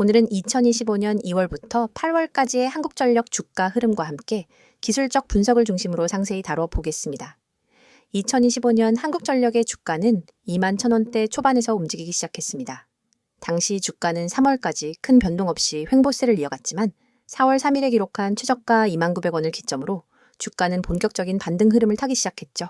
오늘은 2025년 2월부터 8월까지의 한국전력 주가 흐름과 함께 기술적 분석을 중심으로 상세히 다뤄보겠습니다. 2025년 한국전력의 주가는 2만 1,000원대 초반에서 움직이기 시작했습니다. 당시 주가는 3월까지 큰 변동 없이 횡보세를 이어갔지만 4월 3일에 기록한 최저가 29,900원을 기점으로 주가는 본격적인 반등 흐름을 타기 시작했죠.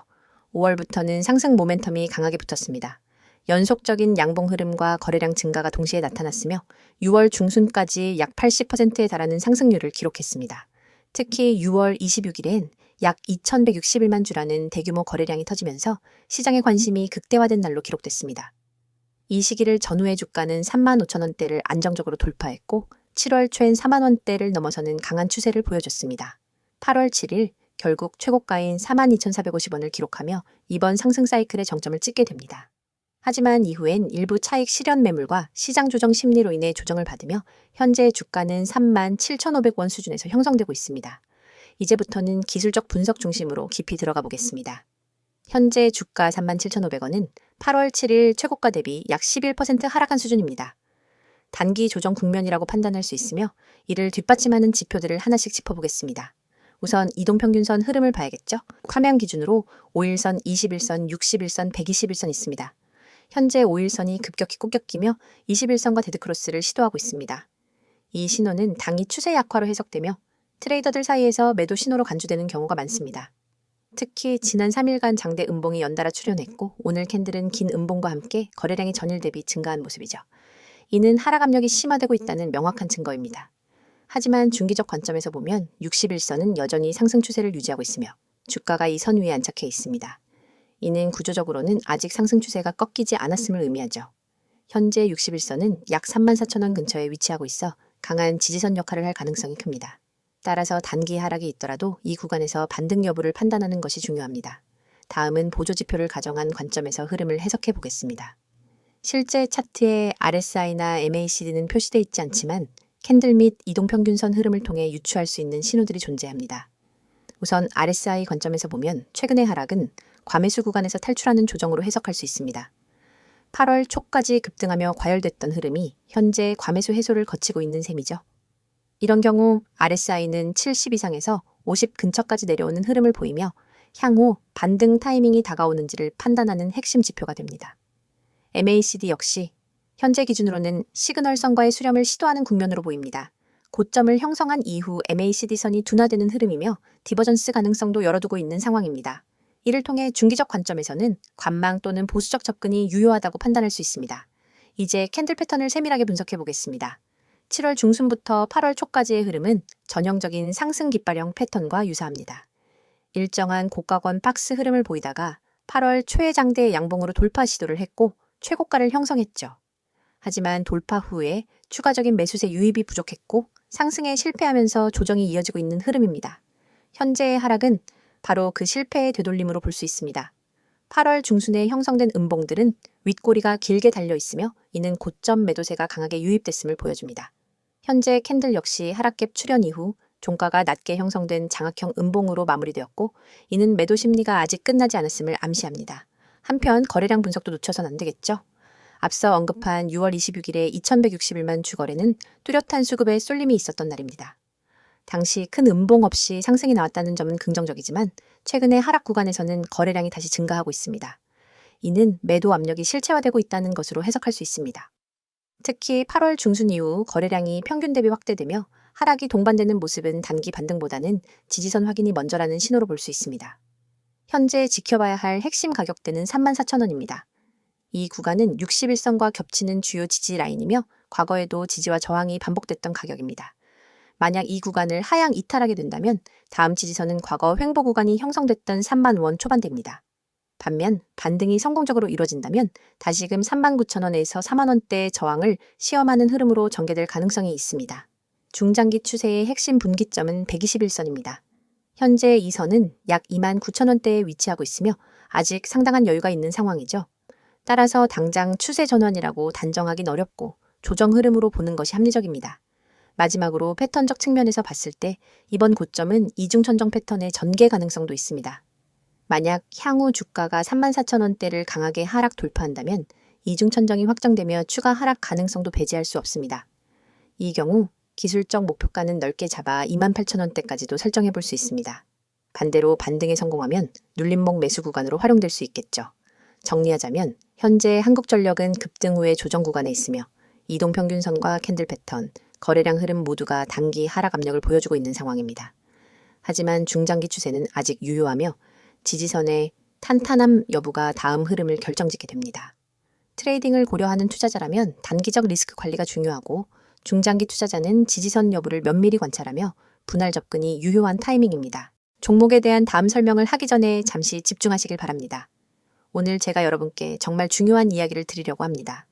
5월부터는 상승 모멘텀이 강하게 붙었습니다. 연속적인 양봉 흐름과 거래량 증가가 동시에 나타났으며 6월 중순까지 약 80%에 달하는 상승률을 기록했습니다. 특히 6월 26일엔 약 2,161만 주라는 대규모 거래량이 터지면서 시장의 관심이 극대화된 날로 기록됐습니다. 이 시기를 전후의 주가는 35,000원대를 안정적으로 돌파했고 7월 초엔 4만원대를 넘어서는 강한 추세를 보여줬습니다. 8월 7일 결국 최고가인 42,450원을 기록하며 이번 상승 사이클의 정점을 찍게 됩니다. 하지만 이후엔 일부 차익 실현 매물과 시장 조정 심리로 인해 조정을 받으며 현재 주가는 37,500원 수준에서 형성되고 있습니다. 이제부터는 기술적 분석 중심으로 깊이 들어가 보겠습니다. 현재 주가 37,500원은 8월 7일 최고가 대비 약 11% 하락한 수준입니다. 단기 조정 국면이라고 판단할 수 있으며 이를 뒷받침하는 지표들을 하나씩 짚어보겠습니다. 우선 이동평균선 흐름을 봐야겠죠? 화면 기준으로 5일선, 21선, 61선, 121선 있습니다. 현재 5일선이 급격히 꺾이며 21선과 데드크로스를 시도하고 있습니다. 이 신호는 당이 추세 약화로 해석되며 트레이더들 사이에서 매도 신호로 간주되는 경우가 많습니다. 특히 지난 3일간 장대 음봉이 연달아 출현했고 오늘 캔들은 긴 음봉과 함께 거래량이 전일 대비 증가한 모습이죠. 이는 하락 압력이 심화되고 있다는 명확한 증거입니다. 하지만 중기적 관점에서 보면 61선은 여전히 상승 추세를 유지하고 있으며 주가가 이 선 위에 안착해 있습니다. 이는 구조적으로는 아직 상승 추세가 꺾이지 않았음을 의미하죠. 현재 61선은 약 34,000원 근처에 위치하고 있어 강한 지지선 역할을 할 가능성이 큽니다. 따라서 단기 하락이 있더라도 이 구간에서 반등 여부를 판단하는 것이 중요합니다. 다음은 보조지표를 가정한 관점에서 흐름을 해석해 보겠습니다. 실제 차트에 RSI나 MACD는 표시되어 있지 않지만 캔들 및 이동평균선 흐름을 통해 유추할 수 있는 신호들이 존재합니다. 우선 RSI 관점에서 보면 최근의 하락은 과매수 구간에서 탈출하는 조정으로 해석할 수 있습니다. 8월 초까지 급등하며 과열됐던 흐름이 현재 과매수 해소를 거치고 있는 셈이죠. 이런 경우 RSI는 70 이상에서 50 근처까지 내려오는 흐름을 보이며 향후 반등 타이밍이 다가오는지를 판단하는 핵심 지표가 됩니다. MACD 역시 현재 기준으로는 시그널선과의 수렴을 시도하는 국면으로 보입니다. 고점을 형성한 이후 MACD선이 둔화되는 흐름이며 디버전스 가능성도 열어두고 있는 상황입니다. 이를 통해 중기적 관점에서는 관망 또는 보수적 접근이 유효하다고 판단할 수 있습니다. 이제 캔들 패턴을 세밀하게 분석해 보겠습니다. 7월 중순부터 8월 초까지의 흐름은 전형적인 상승 깃발형 패턴과 유사합니다. 일정한 고가권 박스 흐름을 보이다가 8월 초의 장대의 양봉으로 돌파 시도를 했고 최고가를 형성했죠. 하지만 돌파 후에 추가적인 매수세 유입이 부족했고 상승에 실패하면서 조정이 이어지고 있는 흐름입니다. 현재의 하락은 바로 그 실패의 되돌림으로 볼 수 있습니다. 8월 중순에 형성된 음봉들은 윗꼬리가 길게 달려 있으며 이는 고점 매도세가 강하게 유입됐음을 보여줍니다. 현재 캔들 역시 하락갭 출현 이후 종가가 낮게 형성된 장악형 음봉으로 마무리되었고 이는 매도 심리가 아직 끝나지 않았음을 암시합니다. 한편 거래량 분석도 놓쳐선 안 되겠죠. 앞서 언급한 6월 26일에 2,161만 주 거래는 뚜렷한 수급에 쏠림이 있었던 날입니다. 당시 큰 음봉 없이 상승이 나왔다는 점은 긍정적이지만 최근의 하락 구간에서는 거래량이 다시 증가하고 있습니다. 이는 매도 압력이 실체화되고 있다는 것으로 해석할 수 있습니다. 특히 8월 중순 이후 거래량이 평균 대비 확대되며 하락이 동반되는 모습은 단기 반등보다는 지지선 확인이 먼저라는 신호로 볼 수 있습니다. 현재 지켜봐야 할 핵심 가격대는 34,000원입니다. 이 구간은 61선과 겹치는 주요 지지 라인이며 과거에도 지지와 저항이 반복됐던 가격입니다. 만약 이 구간을 하향 이탈하게 된다면 다음 지지선은 과거 횡보 구간이 형성됐던 30,000원 초반대입니다. 반면 반등이 성공적으로 이뤄진다면 다시금 39,000원에서 40,000원대의 저항을 시험하는 흐름으로 전개될 가능성이 있습니다. 중장기 추세의 핵심 분기점은 121선입니다. 현재 이 선은 약 29,000원대에 위치하고 있으며 아직 상당한 여유가 있는 상황이죠. 따라서 당장 추세 전환이라고 단정하긴 어렵고 조정 흐름으로 보는 것이 합리적입니다. 마지막으로 패턴적 측면에서 봤을 때 이번 고점은 이중천정 패턴의 전개 가능성도 있습니다. 만약 향후 주가가 34,000원대를 강하게 하락 돌파한다면 이중천정이 확정되며 추가 하락 가능성도 배제할 수 없습니다. 이 경우 기술적 목표가는 넓게 잡아 28,000원대까지도 설정해 볼 수 있습니다. 반대로 반등에 성공하면 눌림목 매수 구간으로 활용될 수 있겠죠. 정리하자면 현재 한국전력은 급등 후에 조정 구간에 있으며 이동평균선과 캔들 패턴, 거래량 흐름 모두가 단기 하락 압력을 보여주고 있는 상황입니다. 하지만 중장기 추세는 아직 유효하며 지지선의 탄탄함 여부가 다음 흐름을 결정짓게 됩니다. 트레이딩을 고려하는 투자자라면 단기적 리스크 관리가 중요하고 중장기 투자자는 지지선 여부를 면밀히 관찰하며 분할 접근이 유효한 타이밍입니다. 종목에 대한 다음 설명을 하기 전에 잠시 집중하시길 바랍니다. 오늘 제가 여러분께 정말 중요한 이야기를 드리려고 합니다.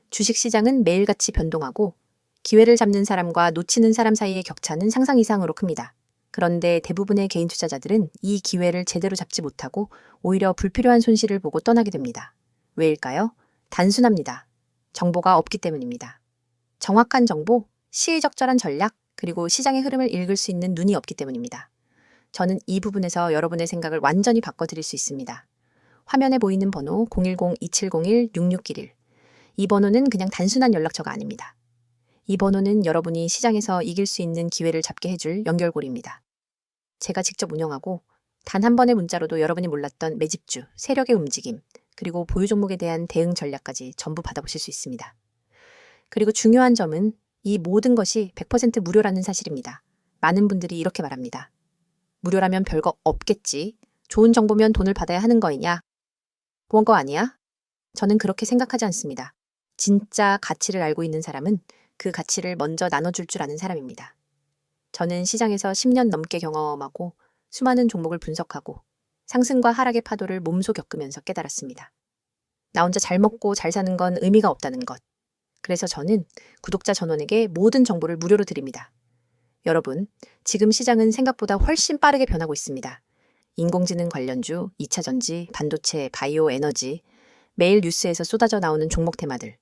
주식시장은 매일같이 변동하고 기회를 잡는 사람과 놓치는 사람 사이의 격차는 상상 이상으로 큽니다. 그런데 대부분의 개인 투자자들은 이 기회를 제대로 잡지 못하고 오히려 불필요한 손실을 보고 떠나게 됩니다. 왜일까요? 단순합니다. 정보가 없기 때문입니다. 정확한 정보, 시의적절한 전략, 그리고 시장의 흐름을 읽을 수 있는 눈이 없기 때문입니다. 저는 이 부분에서 여러분의 생각을 완전히 바꿔드릴 수 있습니다. 화면에 보이는 번호 010-2701-6611. 이 번호는 그냥 단순한 연락처가 아닙니다. 이 번호는 여러분이 시장에서 이길 수 있는 기회를 잡게 해줄 연결고리입니다. 제가 직접 운영하고 단 한 번의 문자로도 여러분이 몰랐던 매집주, 세력의 움직임, 그리고 보유 종목에 대한 대응 전략까지 전부 받아보실 수 있습니다. 그리고 중요한 점은 이 모든 것이 100% 무료라는 사실입니다. 많은 분들이 이렇게 말합니다. 무료라면 별거 없겠지. 좋은 정보면 돈을 받아야 하는 거이냐? 그런 거 아니야? 저는 그렇게 생각하지 않습니다. 진짜 가치를 알고 있는 사람은 그 가치를 먼저 나눠줄 줄 아는 사람입니다. 저는 시장에서 10년 넘게 경험하고 수많은 종목을 분석하고 상승과 하락의 파도를 몸소 겪으면서 깨달았습니다. 나 혼자 잘 먹고 잘 사는 건 의미가 없다는 것. 그래서 저는 구독자 전원에게 모든 정보를 무료로 드립니다. 여러분, 지금 시장은 생각보다 훨씬 빠르게 변하고 있습니다. 인공지능 관련주, 2차 전지, 반도체, 바이오 에너지, 매일 뉴스에서 쏟아져 나오는 종목 테마들.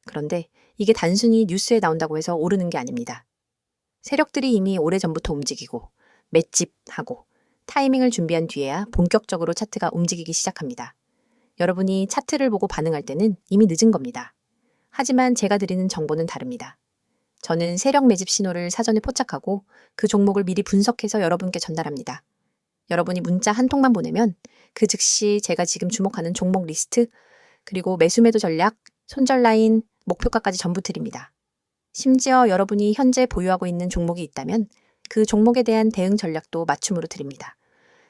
그런데 이게 단순히 뉴스에 나온다고 해서 오르는 게 아닙니다. 세력들이 이미 오래전부터 움직이고 맷집하고 타이밍을 준비한 뒤에야 본격적으로 차트가 움직이기 시작합니다. 여러분이 차트를 보고 반응할 때는 이미 늦은 겁니다. 하지만 제가 드리는 정보는 다릅니다. 저는 세력 매집 신호를 사전에 포착하고 그 종목을 미리 분석해서 여러분께 전달합니다. 여러분이 문자 한 통만 보내면 그 즉시 제가 지금 주목하는 종목 리스트, 그리고 매수 매도 전략, 손절 라인, 목표가까지 전부 드립니다. 심지어 여러분이 현재 보유하고 있는 종목이 있다면 그 종목에 대한 대응 전략도 맞춤으로 드립니다.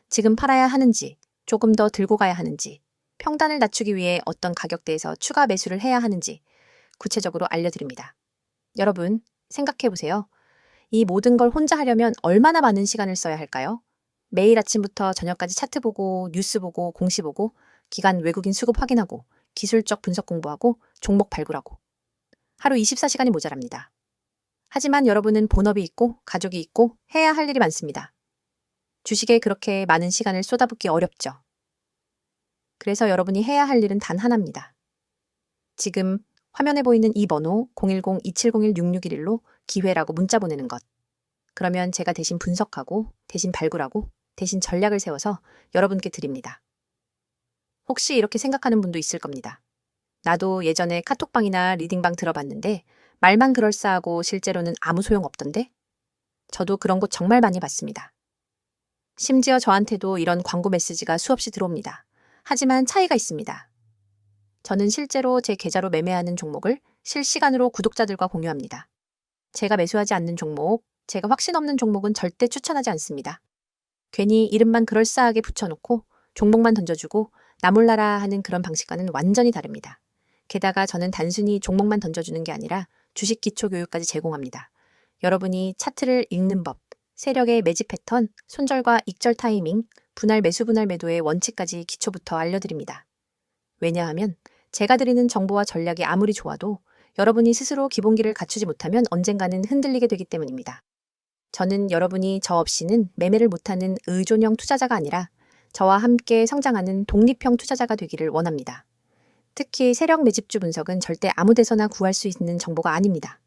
지금 팔아야 하는지, 조금 더 들고 가야 하는지, 평단을 낮추기 위해 어떤 가격대에서 추가 매수를 해야 하는지 구체적으로 알려드립니다. 여러분, 생각해보세요. 이 모든 걸 혼자 하려면 얼마나 많은 시간을 써야 할까요? 매일 아침부터 저녁까지 차트 보고, 뉴스 보고, 공시 보고, 기관 외국인 수급 확인하고, 기술적 분석 공부하고, 종목 발굴하고. 하루 24시간이 모자랍니다. 하지만 여러분은 본업이 있고, 가족이 있고, 해야 할 일이 많습니다. 주식에 그렇게 많은 시간을 쏟아붓기 어렵죠. 그래서 여러분이 해야 할 일은 단 하나입니다. 지금 화면에 보이는 이 번호 010-2701-6611로 기회라고 문자 보내는 것. 그러면 제가 대신 분석하고, 대신 발굴하고, 대신 전략을 세워서 여러분께 드립니다. 혹시 이렇게 생각하는 분도 있을 겁니다. 나도 예전에 카톡방이나 리딩방 들어봤는데 말만 그럴싸하고 실제로는 아무 소용 없던데? 저도 그런 곳 정말 많이 봤습니다. 심지어 저한테도 이런 광고 메시지가 수없이 들어옵니다. 하지만 차이가 있습니다. 저는 실제로 제 계좌로 매매하는 종목을 실시간으로 구독자들과 공유합니다. 제가 매수하지 않는 종목, 제가 확신 없는 종목은 절대 추천하지 않습니다. 괜히 이름만 그럴싸하게 붙여놓고 종목만 던져주고 나 몰라라 하는 그런 방식과는 완전히 다릅니다. 게다가 저는 단순히 종목만 던져주는 게 아니라 주식 기초 교육까지 제공합니다. 여러분이 차트를 읽는 법, 세력의 매집 패턴, 손절과 익절 타이밍, 분할 매수 분할 매도의 원칙까지 기초부터 알려드립니다. 왜냐하면 제가 드리는 정보와 전략이 아무리 좋아도 여러분이 스스로 기본기를 갖추지 못하면 언젠가는 흔들리게 되기 때문입니다. 저는 여러분이 저 없이는 매매를 못하는 의존형 투자자가 아니라 저와 함께 성장하는 독립형 투자자가 되기를 원합니다. 특히 세력 매집주 분석은 절대 아무 데서나 구할 수 있는 정보가 아닙니다.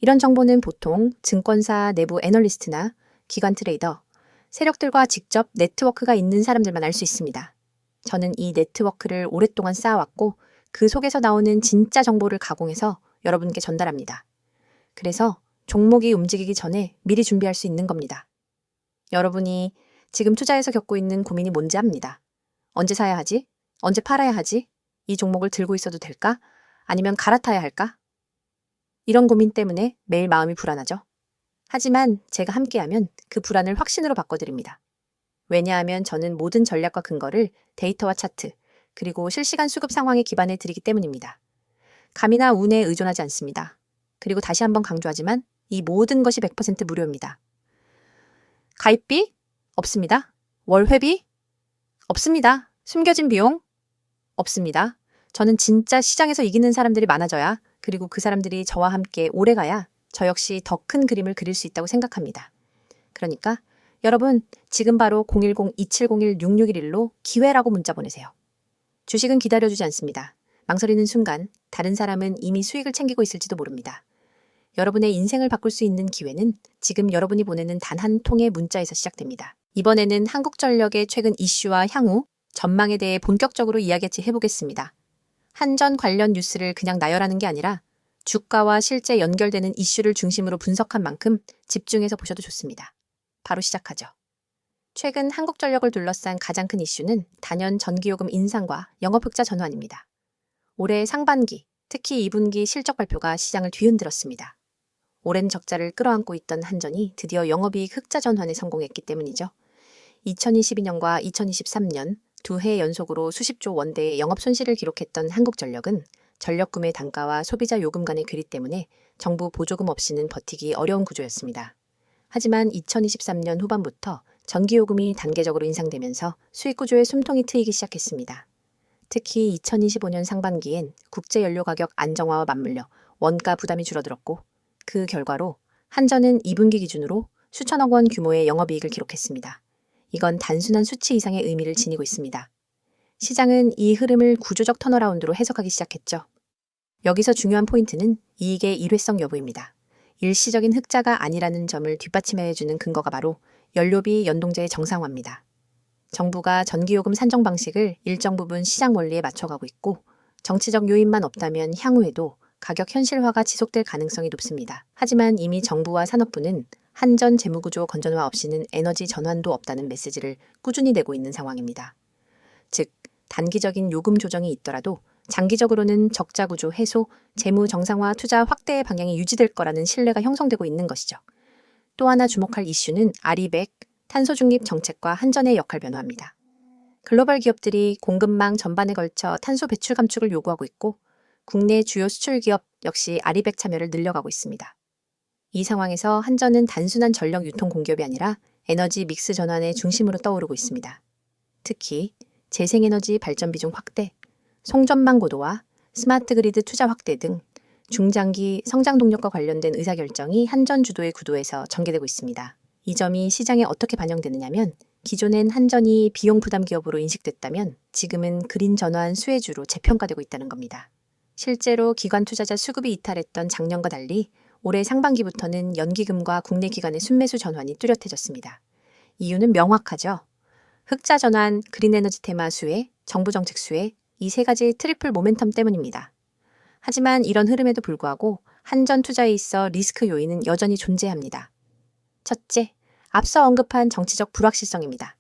이런 정보는 보통 증권사 내부 애널리스트나 기관 트레이더, 세력들과 직접 네트워크가 있는 사람들만 알 수 있습니다. 저는 이 네트워크를 오랫동안 쌓아왔고 그 속에서 나오는 진짜 정보를 가공해서 여러분께 전달합니다. 그래서 종목이 움직이기 전에 미리 준비할 수 있는 겁니다. 여러분이 지금 투자에서 겪고 있는 고민이 뭔지 압니다. 언제 사야 하지? 언제 팔아야 하지? 이 종목을 들고 있어도 될까? 아니면 갈아타야 할까? 이런 고민 때문에 매일 마음이 불안하죠. 하지만 제가 함께하면 그 불안을 확신으로 바꿔드립니다. 왜냐하면 저는 모든 전략과 근거를 데이터와 차트, 그리고 실시간 수급 상황에 기반해 드리기 때문입니다. 감이나 운에 의존하지 않습니다. 그리고 다시 한번 강조하지만 이 모든 것이 100% 무료입니다. 가입비? 없습니다. 월회비? 없습니다. 숨겨진 비용? 없습니다. 저는 진짜 시장에서 이기는 사람들이 많아져야, 그리고 그 사람들이 저와 함께 오래가야 저 역시 더 큰 그림을 그릴 수 있다고 생각합니다. 그러니까 여러분 지금 바로 010-2701-6611로 기회라고 문자 보내세요. 주식은 기다려주지 않습니다. 망설이는 순간 다른 사람은 이미 수익을 챙기고 있을지도 모릅니다. 여러분의 인생을 바꿀 수 있는 기회는 지금 여러분이 보내는 단 한 통의 문자에서 시작됩니다. 이번에는 한국전력의 최근 이슈와 향후 전망에 대해 본격적으로 이야기 해보겠습니다. 한전 관련 뉴스를 그냥 나열하는 게 아니라 주가와 실제 연결되는 이슈를 중심으로 분석한 만큼 집중해서 보셔도 좋습니다. 바로 시작하죠. 최근 한국전력을 둘러싼 가장 큰 이슈는 단연 전기요금 인상과 영업흑자 전환입니다. 올해 상반기, 특히 2분기 실적 발표가 시장을 뒤흔들었습니다. 오랜 적자를 끌어안고 있던 한전이 드디어 영업이익 흑자 전환에 성공했기 때문이죠. 2022년과 2023년 두 해 연속으로 수십조 원대의 영업 손실을 기록했던 한국전력은 전력 구매 단가와 소비자 요금 간의 괴리 때문에 정부 보조금 없이는 버티기 어려운 구조였습니다. 하지만 2023년 후반부터 전기요금이 단계적으로 인상되면서 수익 구조에 숨통이 트이기 시작했습니다. 특히 2025년 상반기엔 국제연료 가격 안정화와 맞물려 원가 부담이 줄어들었고, 그 결과로 한전은 2분기 기준으로 수천억 원 규모의 영업이익을 기록했습니다. 이건 단순한 수치 이상의 의미를 지니고 있습니다. 시장은 이 흐름을 구조적 턴어라운드로 해석하기 시작했죠. 여기서 중요한 포인트는 이익의 일회성 여부입니다. 일시적인 흑자가 아니라는 점을 뒷받침해주는 근거가 바로 연료비 연동제의 정상화입니다. 정부가 전기요금 산정 방식을 일정 부분 시장 원리에 맞춰가고 있고, 정치적 요인만 없다면 향후에도 가격 현실화가 지속될 가능성이 높습니다. 하지만 이미 정부와 산업부는 한전 재무구조 건전화 없이는 에너지 전환도 없다는 메시지를 꾸준히 내고 있는 상황입니다. 즉, 단기적인 요금 조정이 있더라도 장기적으로는 적자 구조 해소, 재무 정상화 투자 확대의 방향이 유지될 거라는 신뢰가 형성되고 있는 것이죠. 또 하나 주목할 이슈는 아리백, 탄소 중립 정책과 한전의 역할 변화입니다. 글로벌 기업들이 공급망 전반에 걸쳐 탄소 배출 감축을 요구하고 있고, 국내 주요 수출 기업 역시 아리백 참여를 늘려가고 있습니다. 이 상황에서 한전은 단순한 전력 유통 공기업이 아니라 에너지 믹스 전환의 중심으로 떠오르고 있습니다. 특히 재생에너지 발전 비중 확대, 송전망 고도화, 스마트 그리드 투자 확대 등 중장기 성장 동력과 관련된 의사결정이 한전 주도의 구도에서 전개되고 있습니다. 이 점이 시장에 어떻게 반영되느냐면, 기존엔 한전이 비용 부담 기업으로 인식됐다면 지금은 그린 전환 수혜주로 재평가되고 있다는 겁니다. 실제로 기관 투자자 수급이 이탈했던 작년과 달리 올해 상반기부터는 연기금과 국내 기관의 순매수 전환이 뚜렷해졌습니다. 이유는 명확하죠. 흑자 전환, 그린에너지 테마 수혜, 정부 정책 수혜, 이 세 가지 트리플 모멘텀 때문입니다. 하지만 이런 흐름에도 불구하고 한전 투자에 있어 리스크 요인은 여전히 존재합니다. 첫째, 앞서 언급한 정치적 불확실성입니다.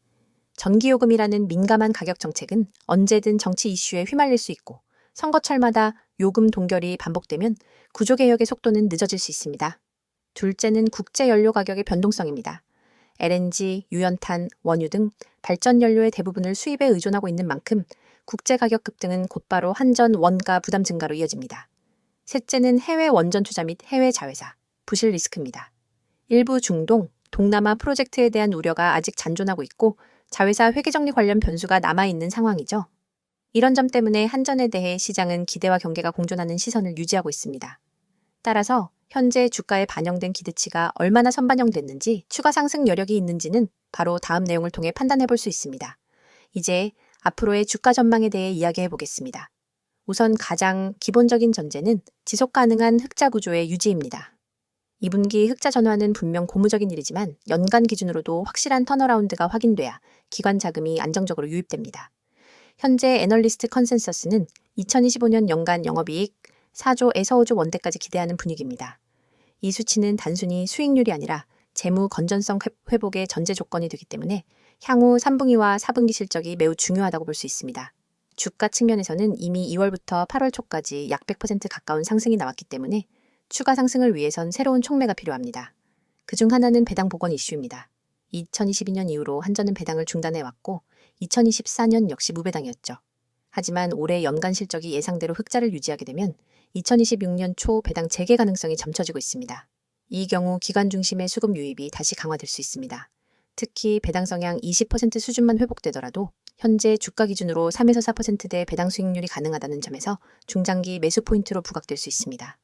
전기요금이라는 민감한 가격 정책은 언제든 정치 이슈에 휘말릴 수 있고, 선거철마다 요금 동결이 반복되면 구조개혁의 속도는 늦어질 수 있습니다. 둘째는 국제연료 가격의 변동성입니다. LNG, 유연탄, 원유 등 발전연료의 대부분을 수입에 의존하고 있는 만큼 국제가격 급등은 곧바로 한전 원가 부담 증가로 이어집니다. 셋째는 해외 원전 투자 및 해외 자회사, 부실 리스크입니다. 일부 중동, 동남아 프로젝트에 대한 우려가 아직 잔존하고 있고, 자회사 회계정리 관련 변수가 남아있는 상황이죠. 이런 점 때문에 한전에 대해 시장은 기대와 경계가 공존하는 시선을 유지하고 있습니다. 따라서 현재 주가에 반영된 기대치가 얼마나 선반영됐는지, 추가 상승 여력이 있는지는 바로 다음 내용을 통해 판단해 볼 수 있습니다. 이제 앞으로의 주가 전망에 대해 이야기해 보겠습니다. 우선 가장 기본적인 전제는 지속 가능한 흑자 구조의 유지입니다. 2분기 흑자 전환은 분명 고무적인 일이지만 연간 기준으로도 확실한 턴어라운드가 확인돼야 기관 자금이 안정적으로 유입됩니다. 현재 애널리스트 컨센서스는 2025년 연간 영업이익 4조에서 5조 원대까지 기대하는 분위기입니다. 이 수치는 단순히 수익률이 아니라 재무 건전성 회복의 전제 조건이 되기 때문에 향후 3분기와 4분기 실적이 매우 중요하다고 볼 수 있습니다. 주가 측면에서는 이미 2월부터 8월 초까지 약 100% 가까운 상승이 나왔기 때문에 추가 상승을 위해선 새로운 촉매가 필요합니다. 그중 하나는 배당 복원 이슈입니다. 2022년 이후로 한전은 배당을 중단해왔고 2024년 역시 무배당이었죠. 하지만 올해 연간 실적이 예상대로 흑자를 유지하게 되면 2026년 초 배당 재개 가능성이 점쳐지고 있습니다. 이 경우 기관 중심의 수급 유입이 다시 강화될 수 있습니다. 특히 배당 성향 20% 수준만 회복되더라도 현재 주가 기준으로 3에서 4%대 배당 수익률이 가능하다는 점에서 중장기 매수 포인트로 부각될 수 있습니다.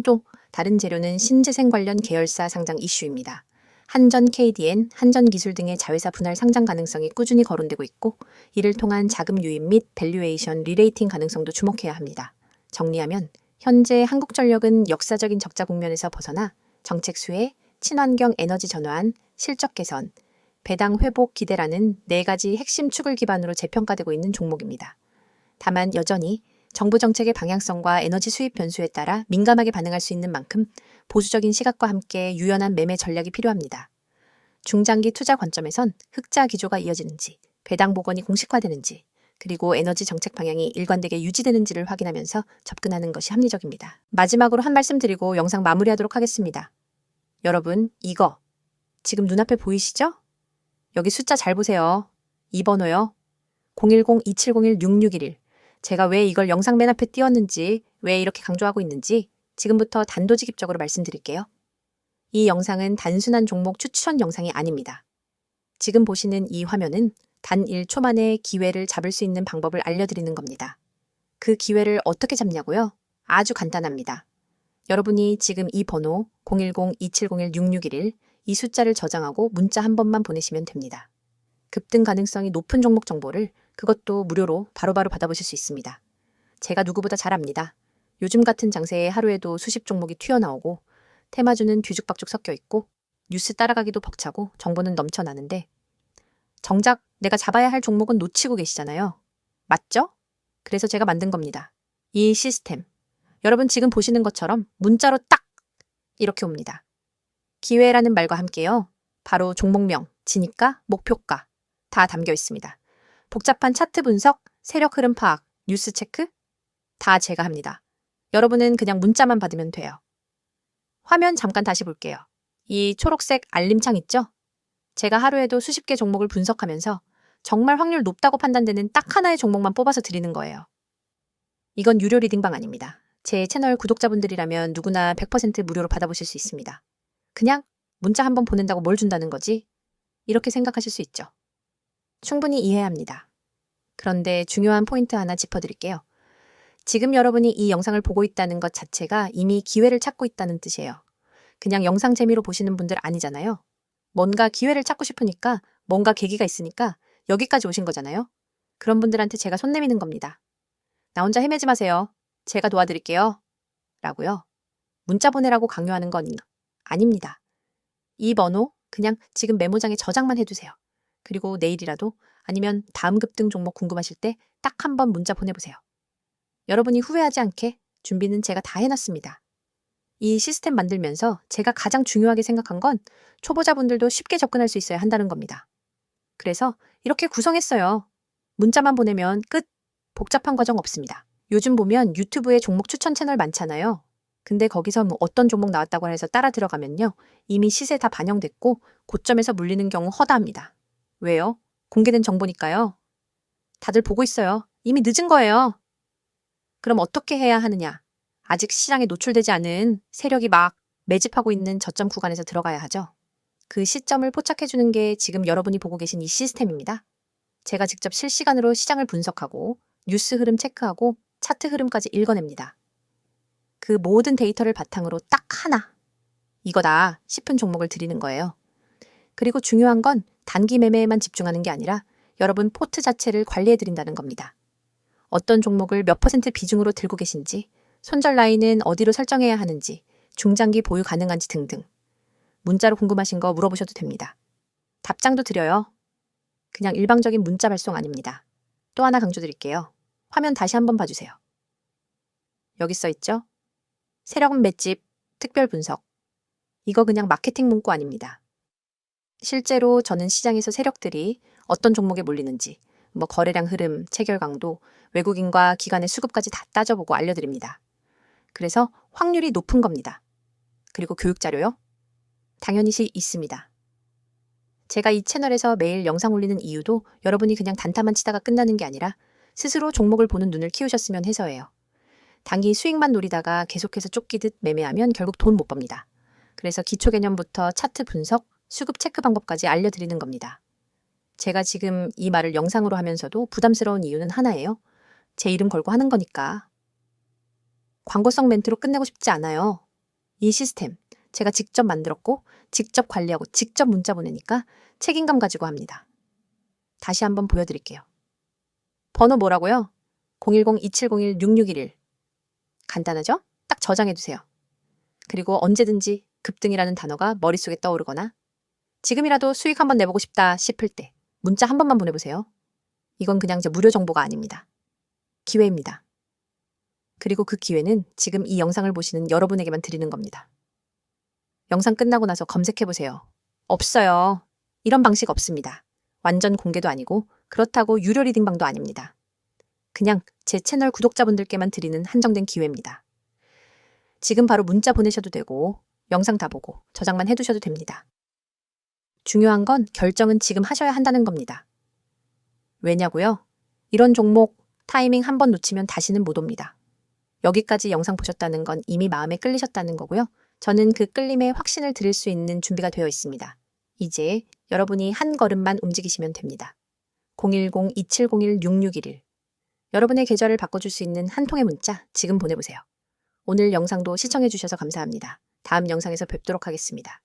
또 다른 재료는 신재생 관련 계열사 상장 이슈입니다. 한전 KDN, 한전기술 등의 자회사 분할 상장 가능성이 꾸준히 거론되고 있고 이를 통한 자금 유입 및 밸류에이션 리레이팅 가능성도 주목해야 합니다. 정리하면 현재 한국전력은 역사적인 적자 국면에서 벗어나 정책 수혜, 친환경 에너지 전환, 실적 개선, 배당 회복 기대라는 4가지 핵심 축을 기반으로 재평가되고 있는 종목입니다. 다만 여전히 정부 정책의 방향성과 에너지 수입 변수에 따라 민감하게 반응할 수 있는 만큼 보수적인 시각과 함께 유연한 매매 전략이 필요합니다. 중장기 투자 관점에선 흑자 기조가 이어지는지, 배당 복원이 공식화되는지, 그리고 에너지 정책 방향이 일관되게 유지되는지를 확인하면서 접근하는 것이 합리적입니다. 마지막으로 한 말씀 드리고 영상 마무리하도록 하겠습니다. 여러분, 이거 지금 눈앞에 보이시죠? 여기 숫자 잘 보세요. 이 번호요. 010-2701-6611. 제가 왜 이걸 영상 맨 앞에 띄웠는지, 왜 이렇게 강조하고 있는지 지금부터 단도직입적으로 말씀드릴게요. 이 영상은 단순한 종목 추천 영상이 아닙니다. 지금 보시는 이 화면은 단 1초 만에 기회를 잡을 수 있는 방법을 알려드리는 겁니다. 그 기회를 어떻게 잡냐고요? 아주 간단합니다. 여러분이 지금 이 번호 010-2701-6611 이 숫자를 저장하고 문자 한 번만 보내시면 됩니다. 급등 가능성이 높은 종목 정보를 그것도 무료로 바로바로 받아보실 수 있습니다. 제가 누구보다 잘 압니다. 요즘 같은 장세에 하루에도 수십 종목이 튀어나오고 테마주는 뒤죽박죽 섞여 있고 뉴스 따라가기도 벅차고 정보는 넘쳐나는데 정작 내가 잡아야 할 종목은 놓치고 계시잖아요. 맞죠? 그래서 제가 만든 겁니다. 이 시스템. 여러분 지금 보시는 것처럼 문자로 딱 이렇게 옵니다. 기회라는 말과 함께요. 바로 종목명, 진입가, 목표가 다 담겨 있습니다. 복잡한 차트 분석, 세력 흐름 파악, 뉴스 체크 다 제가 합니다. 여러분은 그냥 문자만 받으면 돼요. 화면 잠깐 다시 볼게요. 이 초록색 알림창 있죠? 제가 하루에도 수십 개 종목을 분석하면서 정말 확률 높다고 판단되는 딱 하나의 종목만 뽑아서 드리는 거예요. 이건 유료 리딩방 아닙니다. 제 채널 구독자분들이라면 누구나 100% 무료로 받아보실 수 있습니다. 그냥 문자 한번 보낸다고 뭘 준다는 거지? 이렇게 생각하실 수 있죠. 충분히 이해합니다. 그런데 중요한 포인트 하나 짚어드릴게요. 지금 여러분이 이 영상을 보고 있다는 것 자체가 이미 기회를 찾고 있다는 뜻이에요. 그냥 영상 재미로 보시는 분들 아니잖아요. 뭔가 기회를 찾고 싶으니까 뭔가 계기가 있으니까 여기까지 오신 거잖아요. 그런 분들한테 제가 손 내미는 겁니다. 나 혼자 헤매지 마세요. 제가 도와드릴게요. 라고요. 문자 보내라고 강요하는 건 아닙니다. 이 번호 그냥 지금 메모장에 저장만 해두세요. 그리고 내일이라도 아니면 다음 급등 종목 궁금하실 때 딱 한 번 문자 보내보세요. 여러분이 후회하지 않게 준비는 제가 다 해놨습니다. 이 시스템 만들면서 제가 가장 중요하게 생각한 건 초보자분들도 쉽게 접근할 수 있어야 한다는 겁니다. 그래서 이렇게 구성했어요. 문자만 보내면 끝! 복잡한 과정 없습니다. 요즘 보면 유튜브에 종목 추천 채널 많잖아요. 근데 거기서 뭐 어떤 종목 나왔다고 해서 따라 들어가면요. 이미 시세 다 반영됐고 고점에서 물리는 경우 허다합니다. 왜요? 공개된 정보니까요. 다들 보고 있어요. 이미 늦은 거예요. 그럼 어떻게 해야 하느냐? 아직 시장에 노출되지 않은 세력이 막 매집하고 있는 저점 구간에서 들어가야 하죠. 그 시점을 포착해주는 게 지금 여러분이 보고 계신 이 시스템입니다. 제가 직접 실시간으로 시장을 분석하고 뉴스 흐름 체크하고 차트 흐름까지 읽어냅니다. 그 모든 데이터를 바탕으로 딱 하나, 이거다 싶은 종목을 드리는 거예요. 그리고 중요한 건 단기 매매에만 집중하는 게 아니라 여러분 포트 자체를 관리해드린다는 겁니다. 어떤 종목을 몇 % 비중으로 들고 계신지, 손절 라인은 어디로 설정해야 하는지, 중장기 보유 가능한지 등등. 문자로 궁금하신 거 물어보셔도 됩니다. 답장도 드려요. 그냥 일방적인 문자 발송 아닙니다. 또 하나 강조드릴게요. 화면 다시 한번 봐주세요. 여기 써 있죠? 세력 맷집, 특별 분석. 이거 그냥 마케팅 문구 아닙니다. 실제로 저는 시장에서 세력들이 어떤 종목에 몰리는지, 거래량 흐름, 체결 강도, 외국인과 기관의 수급까지 다 따져보고 알려드립니다. 그래서 확률이 높은 겁니다. 그리고 교육자료요? 당연히 있습니다. 제가 이 채널에서 매일 영상 올리는 이유도 여러분이 그냥 단타만 치다가 끝나는 게 아니라 스스로 종목을 보는 눈을 키우셨으면 해서예요. 단기 수익만 노리다가 계속해서 쫓기듯 매매하면 결국 돈 못 법니다. 그래서 기초 개념부터 차트 분석, 수급 체크 방법까지 알려드리는 겁니다. 제가 지금 이 말을 영상으로 하면서도 부담스러운 이유는 하나예요. 제 이름 걸고 하는 거니까. 광고성 멘트로 끝내고 싶지 않아요. 이 시스템 제가 직접 만들었고 직접 관리하고 직접 문자 보내니까 책임감 가지고 합니다. 다시 한번 보여드릴게요. 번호 뭐라고요? 010-2701-6611. 간단하죠? 딱 저장해두세요. 그리고 언제든지 급등이라는 단어가 머릿속에 떠오르거나 지금이라도 수익 한번 내보고 싶다 싶을 때 문자 한 번만 보내보세요. 이건 그냥 무료 정보가 아닙니다. 기회입니다. 그리고 그 기회는 지금 이 영상을 보시는 여러분에게만 드리는 겁니다. 영상 끝나고 나서 검색해보세요. 없어요. 이런 방식 없습니다. 완전 공개도 아니고 그렇다고 유료 리딩방도 아닙니다. 그냥 제 채널 구독자분들께만 드리는 한정된 기회입니다. 지금 바로 문자 보내셔도 되고 영상 다 보고 저장만 해두셔도 됩니다. 중요한 건 결정은 지금 하셔야 한다는 겁니다. 왜냐고요? 이런 종목 타이밍 한 번 놓치면 다시는 못 옵니다. 여기까지 영상 보셨다는 건 이미 마음에 끌리셨다는 거고요. 저는 그 끌림에 확신을 드릴 수 있는 준비가 되어 있습니다. 이제 여러분이 한 걸음만 움직이시면 됩니다. 010-2701-6611. 여러분의 계좌를 바꿔줄 수 있는 한 통의 문자 지금 보내보세요. 오늘 영상도 시청해주셔서 감사합니다. 다음 영상에서 뵙도록 하겠습니다.